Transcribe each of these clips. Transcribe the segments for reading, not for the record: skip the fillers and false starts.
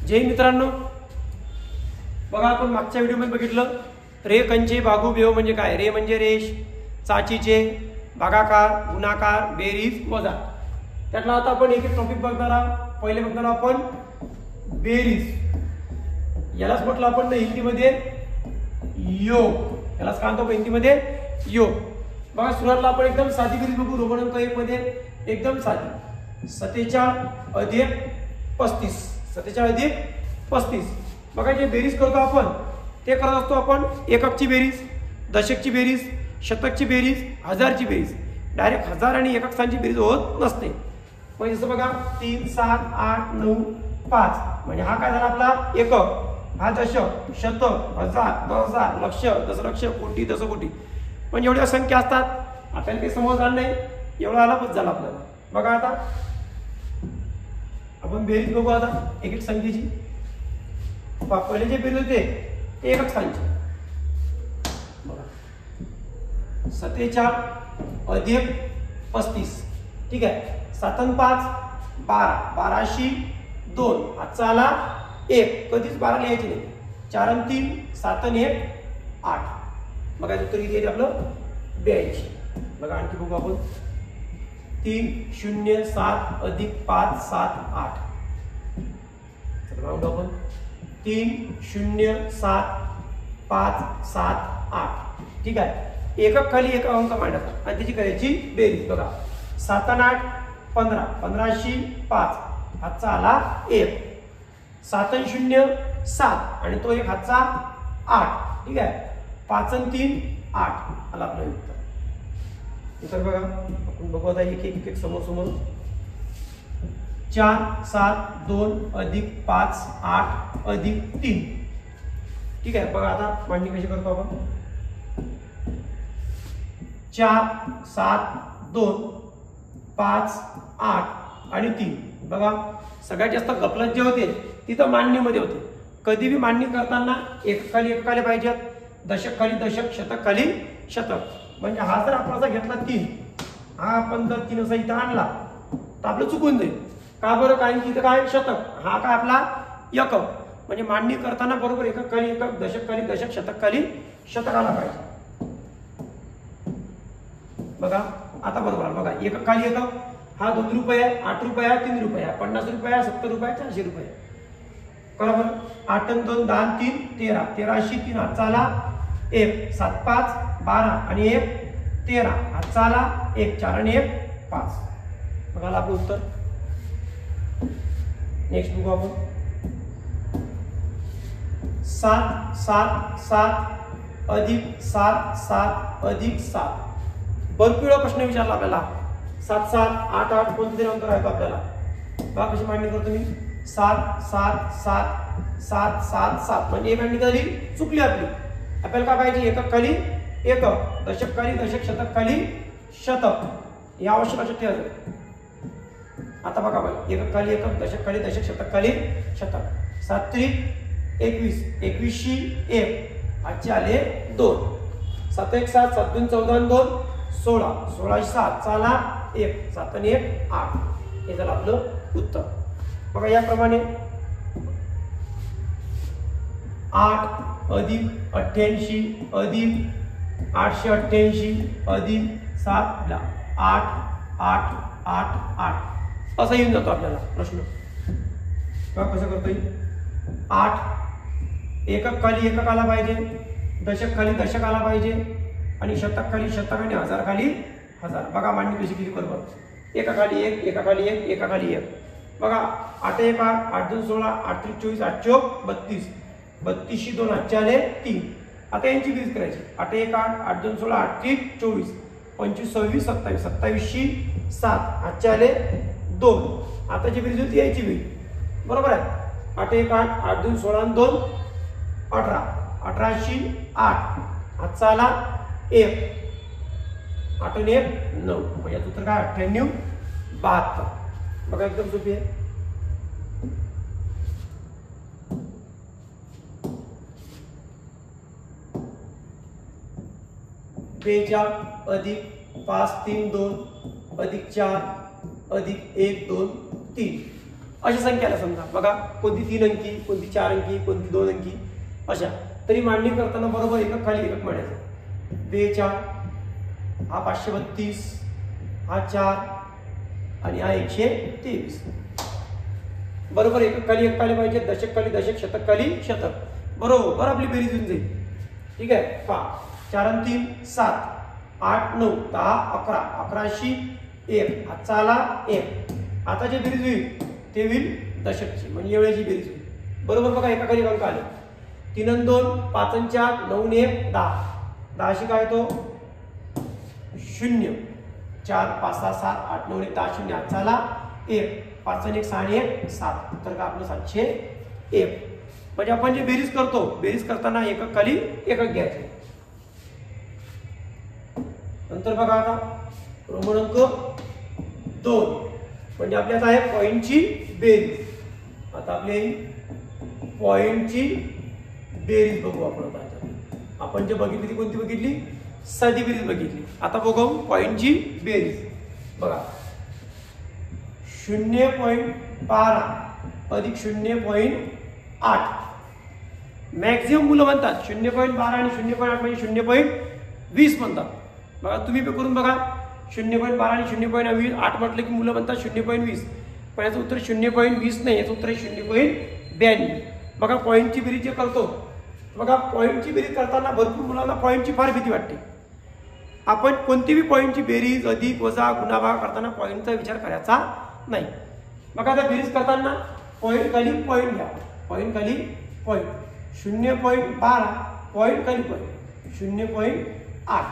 जय मित्रांनो, बघा आपण मागच्या व्हिडिओमध्ये बघितलं रे कंचे बागू बेव म्हणजे काय. रे म्हणजे रेष, चाचीचे, भागाकार, गुणाकार, बेरीज, वजा. त्यातला आता आपण एक एक टॉपिक बघणार आहोत. पहिले बघणार आपण बेरीज. यालाच म्हटलं आपण हिंदीमध्ये योग. यालाच काय म्हणतो हिंदीमध्ये योग. बघा सुरुवातीला आपण एकदम साधी बेरीज बघू. रोमन अंक 1 मध्ये एकदम साधी 47 अधिक 35. 47 अधिक 35. बघा जे बेरीज करतो आपण ते करत असतो आपण एककची बेरीज, दशकची बेरीज, शतकची बेरीज, हजारची बेरीज. डायरेक्ट हजार आणि एकक स्थानची बेरीज होत नसते. म्हणजे जसं बघा 3 7 8 9 5 म्हणजे हा काय झाला आपला एकक. हा दशक, शतक, हजार, 10,000, लक्ष, दशलक्ष, कोटी, दशकोटी. म्हणजे एवढ्या संख्या असतात. आपल्याला काही समजणार नाही. एवढा आला बस झाला आपल्याला. बघा आता आपण बेरीज बघू आता एक एक संख्येची. पहिले जे बेरीज होते ते एकक स्थानचे. बघा 47 अधिक 35. ठीक आहे. 7 आणि 5 12. 12शी 2. आजचा आला 1. कधीच 12 लिहायची नाही. 4 आणि 3 7 आणि 1 8. बघा उत्तर किती येते आपलं 82. बघा आणखी बघू आपण 3 0 7 अधिक 5 7 8. राऊंड आपण 3 0 7 5 7 8. ठीक आहे. एकक खाली एक अंक मांडायचा आणि त्याची करायची बेरीज. बघा 7 आणि 8 15. 15शी 5. हातचा आला 1. 7 आणि 0 7 आणि तो एक हातचा 8. ठीक आहे. 5 आणि 3 8 आला आपलं उत्तर. उत्तर बघा आपण बघू आता एक एक समोर समोर. 4 7 2 अधिक 5 8 अधिक 3. ठीक आहे. बघा आता मांडणी कशी करतो आपण. 4 7 2 5 8 आणि 3. बघा सगळ्यात जास्त गफलत जे होते तिथं मांडणीमध्ये होते. कधी भी मांडणी करताना एक खाली एक खाली पाहिजेत, दशक खाली दशक, शतक खाली शतक. म्हणजे हा जर आपण असा घेतला 3, हा आपण जर 3 असा इथं आणला तर आपलं चुकून जाईल. का बरं? कारण की इथं काय शतक, हा काय आपला एकक. म्हणजे मांडणी करताना बरोबर एकक खाली एकक, दशक खाली दशक, शतक खाली शतक आला पाहिजे. बघा आता बरोबर आला. बघा एकक खाली एकक. हा 2 रुपये, 8 रुपये, 3 रुपये, 50 रुपये, 70 रुपये, 400 रुपये. बरोबर. 8 आणि 2 10 आणि 3 13. 13शी 3 हातचा आला 1. 7 5 12 आणि 1 13. हातचा आला 1. 4 आणि 1 5. बघा आपलं उत्तर. नेक्स्ट बघू आपण 7 7 7 अधिक 7 7 अधिक 7. भरपूर वेळा प्रश्न विचारला आपल्याला. 7 7 8 8 कोणते अंतर आहेत आपल्याला. बघा कशी मांडणी करतो मी. 7 7 7 7 7 7 म्हणजे एक मांडणी झाली चुकली आपली. आपल्याला काय पाहिजे एकक खाली एकक, दशक खाली दशक, शतक खाली शतक. हे आवश्यक लक्षात ठेवायचं. आता बघा बघा एकक खाली एकक, दशक खाली दशक, शतक खाली शतक. 7 3 21. 21शी 1. आजचे आले 2. 7 1 7 7 2 14 आणि 2 16. 16शी 7 चाला 1. 7 आणि 1 8. हे झालं आपलं उत्तर. बघा याप्रमाणे 8 अधिक 88 अधिक 888 अधिक 7 8 8 8 8 असा येऊन जातो आपल्याला प्रश्न. बघा कसं करता येईल. 8 एकक खाली एकक आला पाहिजे, दशक खाली दशक आला पाहिजे आणि शतक खाली शतक आणि हजार खाली हजार. बघा मांडणी कशी केली बरोबर. एका खाली एक, एका खाली एक, एका खाली एक. बघा 8 1 8 8 2 16 8 3 24 8 4 32. 32शी 2 हातचे आले 3. आता यांची बेरीज करायची. 8 1 8 8 2 16 8 3 24 25 26 27. 27शी 7 हातचे आले 2. आता जी बेरीज होती यायची बेरीज बरोबर आहे. 8 1 8 8 2 16 आणि 2 18. 18शी 8 हातचा आला 1. 8 आणि 1 9. म्हणजे याचं उत्तर काय 98 72. बघा एकदम सोपी आहे. बेजा अधिक 5 3 2 अधिक 4 अधिक 1 2 3. अशा संख्याला समजा बघा, कोणती 3 अंकी, कोणती 4 अंकी, कोणती 2 अंकी, अशा तरी मांडणी करताना बरोबर एकक खाली एकक मांडायचं. 2 4 हा 532, हा 4 आणि हा 123. बरोबर एकक खाली एक खाली पाहिजे, दशक खाली दशक, शतक खाली शतक. बरोबर आपली बेरीज होऊन जाईल. ठीक आहे, पहा 4 आणि 3 7, 8 9 10 11, 11शी 1, हातचा आला 1. आता जे बेरीज होईल ते होईल दशकची, म्हणजे एवढ्याची बेरीज होईल. बरोबर बघा, एका खाली अंक आले. 3 आणि 2 5 आणि 4 9 आणि 1 10. 10शी काय तो 0. 4 5 6 7 8 9 10 0, हातचा आला 1. 5 आणि 1 6 आणि 1 7, तर का आपलं 701. म्हणजे आपण जे बेरीज करतो, बेरीज करताना एकक खाली एकक घ्यायचे. नंतर बघा आता रोमन अंक 2, म्हणजे आपल्याला आहे पॉइंटची बेरीज. आता आपली पॉइंटची बेरीज बघू आपण. आता आपण जे बघितली ती कोणती बघितली? साधी बेरीज बघितली. आता बघू पॉइंटची बेरीज. बघा 0.12 अधिक 0.8. मॅक्झिमम मुलं म्हणतात 0.12 आणि 0.8 म्हणजे 0.20 म्हणतात. बघा तुम्ही करून बघा, 0.12 आणि 0.8 म्हटलं की मुलं म्हणतात 0.20, पण याचं उत्तर 0.20 नाही, याचं उत्तर आहे 0.82. बघा पॉईंटची बेरीज जे करतो, बघा पॉईंटची बेरीज करताना भरपूर मुलांना पॉईंटची फार भीती वाटते. आपण कोणतीही पॉईंटची बेरीज अधिक वजा गुणाभाग करताना पॉईंटचा विचार करायचा नाही. बघा आता बेरीज करताना पॉईंट खाली पॉईंट घ्या, पॉईंट खाली पॉईंट. 0.12 पॉईंट खाली पॉईंट, 0.8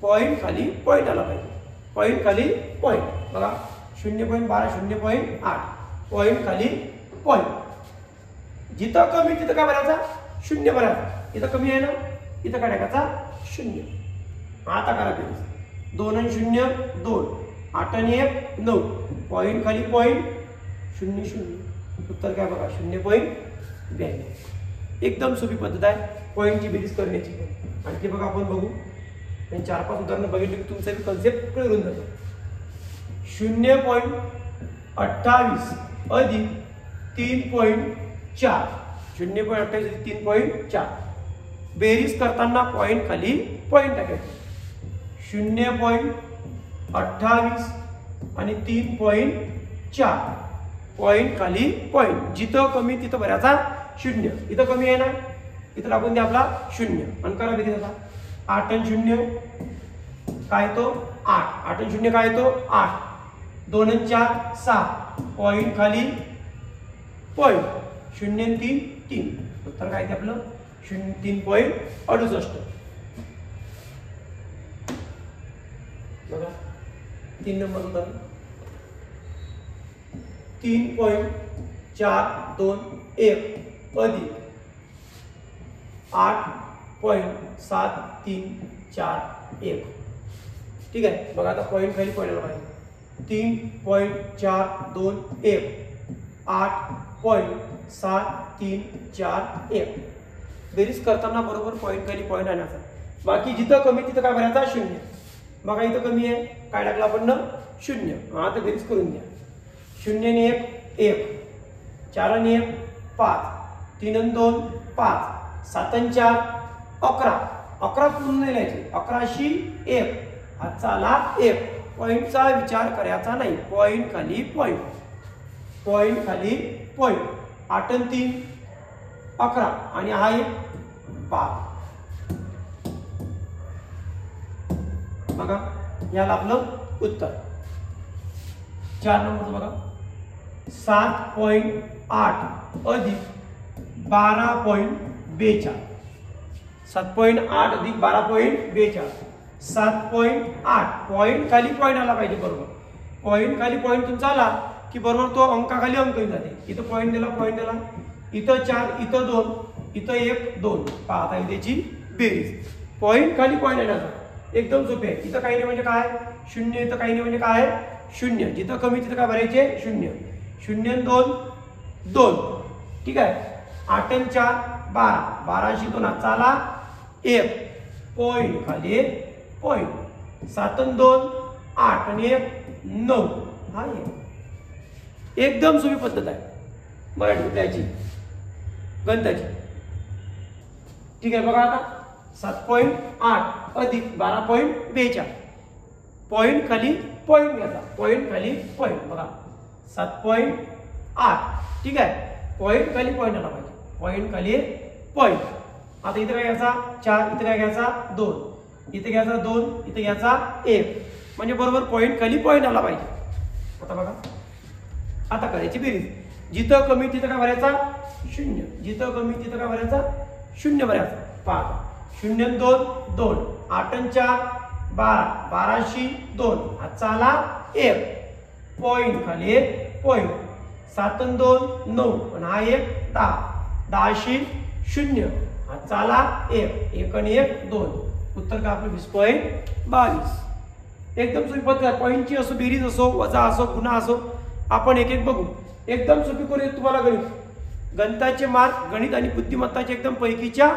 पॉईंट खाली पॉईंट आला पाहिजे, पॉईंट खाली पॉईंट. बघा 0.12 0.8 पॉईंट खाली पॉईंट. जिथं कमी तिथं काय भरायचा? 0 भरायचा. इथं कमी आहे ना, इथं काय टाकायचा? 0. आता करा बेरीज. 2 आणि 0 2, 8 आणि 1 9, पॉईंट खाली पॉईंट 0 0. उत्तर काय बघा 0.82. एकदम सोपी पद्धत आहे पॉईंटची बेरीज करण्याची. आणखी बघा आपण बघू, 4-5 उदाहरणं बघितली की तुमचा कन्सेप्ट क्लिअर होऊन जातो. 0.28 अधिक 3.4, 0.28 अधिक 3.4. बेरीज करताना पॉईंट खाली पॉईंट टाकायचे. 0.28 आणि 3.4 पॉईंट खाली पॉईंट. जिथं कमी तिथं भरायचा 0. इथं कमी आहे ना, इथं टाकून द्या आपला 0. आणि करा बेरीज आता. 8 आणि 0 काय तो 8, 8 आणि 0 काय तो 8. 2 आणि 4 6, पॉईंट खाली पॉईंट 0 आणि 3 3. उत्तर काय ते आपलं 3.68. बघा 3 नंबर उत्तर 3.421 अधिक 8.7341. ठीक आहे, बघा आता पॉईंट खाली पॉईंट आला पाहिजे. 3.421 8.7341. बेरीज करताना बरोबर पॉईंट खाली पॉईंट आणायचा. बाकी जिथं कमी तिथं काय भरायचा 0. बघा इथं कमी आहे, काय टाकलं आपण ना 0. आता बेरीज करून घ्या. 0 आणि 1 1, 4 आणि 1 5, 3 आणि 2 5, 7 आणि 4 11. 11 पूर्ण नाही लिहायचे, 11शी 1, हातचा आला 1. पॉईंटचा विचार करायचा नाही, पॉईंट खाली पॉईंट, पॉईंट खाली पॉईंट. 8 आणि 3 11 आणि हा 1 5. बघा याला आपलं उत्तर 4 नंबर. बघा 7.8 अधिक 12.42. 7.8 अधिक 12.42. 7.8 पॉईंट खाली पॉईंट आला पाहिजे. बरोबर पॉईंट खाली पॉईंट तुमचा आला की बरोबर तो अंकाखाली अंक येऊन जाते. इथं पॉईंट दिला, पॉईंट दिला, इथं 4 इथं 2 इथं 1 2. पाहता येईल त्याची बेरीज. पॉईंट खाली पॉईंट येणार एकदम सोपे आहे. इथं काही नाही म्हणजे काय 0, इथं काही नाही म्हणजे काय 0. जिथं कमी तिथं काय भरायचे 0. 0 आणि 2 2. ठीक आहे. 8 आणि 4 12, 12शी 2 हातचा आला 1, पॉईंट खाली पॉईंट. 7 आणि 2 8 आणि 1 9, हा 1. एकदम सोपी पद्धत आहे मराठी याची गणिताची. ठीक आहे बघा आता 7.8 अधिक 12.42 पॉइंट खाली पॉइंट घ्यायचा, पॉइंट खाली पॉइंट. बघा 7.8 ठीक आहे, पॉइंट खाली पॉइंट आला पाहिजे, पॉइंट खाली पॉइंट. आता इथे काय घ्यायचा 4, इथे काय घ्यायचा 2, इथे घ्यायचा 2, इथे घ्यायचा 1, म्हणजे बरोबर पॉइंट खाली पॉइंट आला पाहिजे. आता बघा आता करायची बेरीज. जिथं कमी तिथं काय भरायचा 0, जिथं कमी तिथं काय भरायचा 0 भरायचा. पहा 0 2 2, 8 4 12, 12शी 2, हातचा आला 1, पॉइंट खाली पॉइंट. 7 2 9, पण हा 1 10, 10शी 0, हातचा आला 1, 1 आणि 1 2, उत्तर का आपलं 20.22. एकदम सोपी पद्धत. पॉइंटची असो, बेरीज असो, वजा असो, गुणा असो, आपण एक एक बघू. एकदम सोपी करूया तुम्हाला गणित. गणिताचे मार्क गणित आणि बुद्धिमत्ताचे एकदम पैकीच्या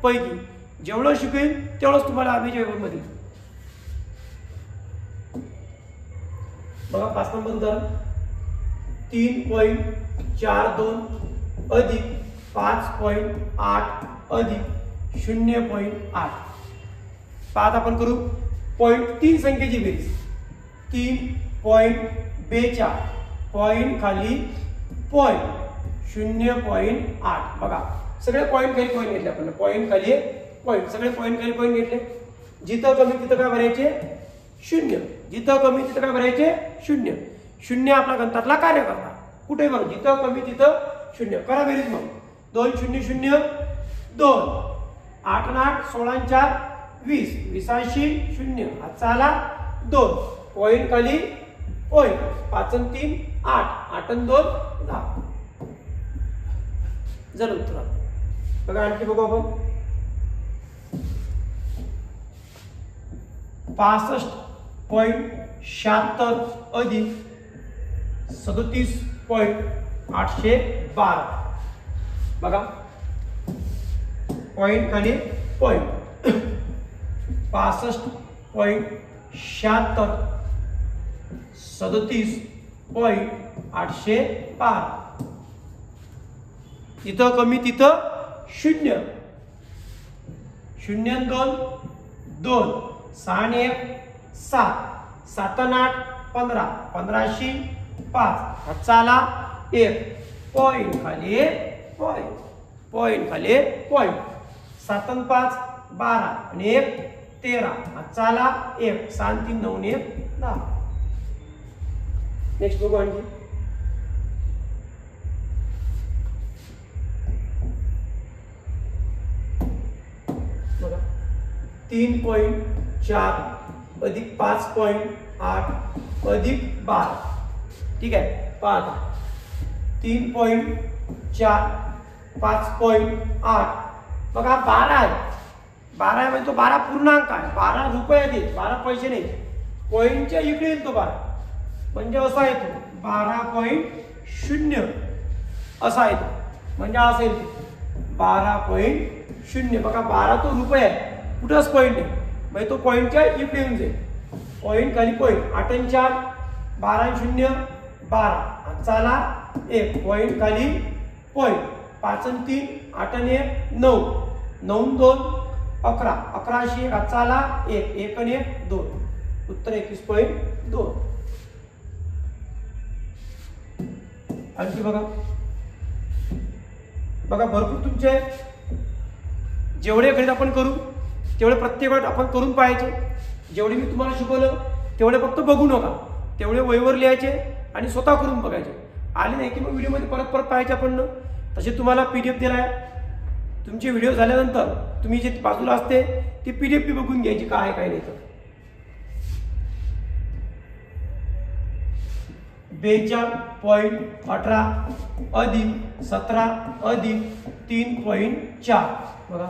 पैकी. जेवढं शिकेल तेवढंच तुम्हाला आर्मीच्या पेपरमध्ये. बघा 5 नंबर उदाहरण 3.42 अधिक 5.8 अधिक 0.8. पाहत आपण करू पॉइंट 3 संख्येची बेरीज. 3.42 पॉइंट खाली पॉइंट 0.8. बघा सगळे पॉइंट खाली पॉइंट घेतले आपण, पॉइंट खाली पॉइंट, सगळे पॉइंट खाली पॉइंट घेतले. जिथं कमी तिथं काय भरायचे 0, जिथं कमी तिथं काय भरायचे 0. 0 आपला गणितातला कार्यकर्ता कुठे बघ, जिथं कमी तिथं 0. करा बेरीज मग. 2 0 0 2, 8 8 16 4 20, 20शी 0, हातचा आला 2, पॉइंट खाली पॉइंट. 5 आणि 3 8, 8 आणि 2 10. झालं उत्तर. बघा आणखी बघू आपण 65.76 अधिक 37.812. बघा पॉइंट खाली पॉइंट. 65.76 37.812. जिथं कमी तिथं 0, 0 2 2, 6 आणि 1 7, 7 आणि 8 15, 15शी 5, हातचा आला 1, पॉइंट खाली पॉइंट, पॉइंट खाली पॉइंट. 7 आणि 5 12 आणि 1 13, हातचा आला 1, 6 आणि 3 9 आणि 1 10. नेक्स्ट बघू आणखी. बघा 3.4 अधिक 5.8 अधिक 12. ठीक आहे पहा 3.4 5.8. बघा 12 आहे, 12 आहे म्हणजे तो 12 पूर्णांक आहे, 12 रुपये आहेत, 12 पैसे नाही. पॉइंटच्या इकडे येईल तो 12, म्हणजे असा येतो 12.0 असा येतो, म्हणजे असा येतो 12.0. बघा 12 तो रुपये आहे, कुठंच पॉइंट नाही, म्हणजे तो पॉइंटच्या इकडे येऊन जाईल. पॉइंट खाली पॉइंट. 8 आणि 4 12 आणि 0 12, हातचा आला 1, पॉइंट खाली पॉइंट. 5 आणि 3 8 आणि 1 9, 9 आणि 2 11, 11शी हातचा आला 1, 1 आणि 1 2, उत्तर 21.2. आणखी बघा बघा भरपूर तुमचे जेवढे गणित आपण करू तेवढे प्रत्येक वेळेस आपण करून पाहायचे. जेवढे मी तुम्हाला शिकवलं तेवढे फक्त बघू नका, तेवढे वहीवर लिहायचे आणि स्वतः करून बघायचे. आले नाही की मग व्हिडिओमध्ये परत परत पाहायचे आपण. तसे तुम्हाला PDF दिला आहे. तुमचे व्हिडिओ झाल्यानंतर तुम्ही जे बाजूला असते ती PDF बघून घ्यायची काय आहे काय नाही. तर 42.18 अधिक 17 अधिक 3.4. बघा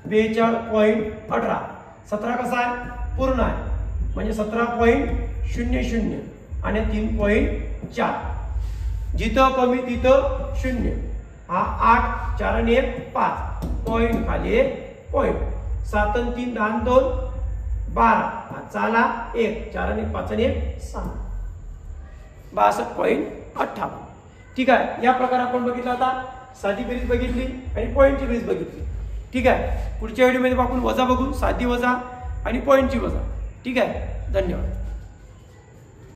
42.18. 17 कसा आहे पूर्ण आहे, म्हणजे 17.00 आणि 3.4. जिथं कमी तिथं 0. हा 8 4 आणि 1 5, पॉइंट खाली पॉइंट. 7 आणि 3 10 आणि 2 12, हा चाला 1 4 आणि 5 आणि 1 6, 62.5. 58. ठीक आहे, या प्रकारे आपण बघितलं आता साधी बेरीज बघितली आणि पॉईंटची बेरीज बघितली. ठीक आहे, पुढच्या व्हिडिओमध्ये आपण वजा बघू, साधी वजा आणि पॉईंटची वजा. ठीक आहे, धन्यवाद.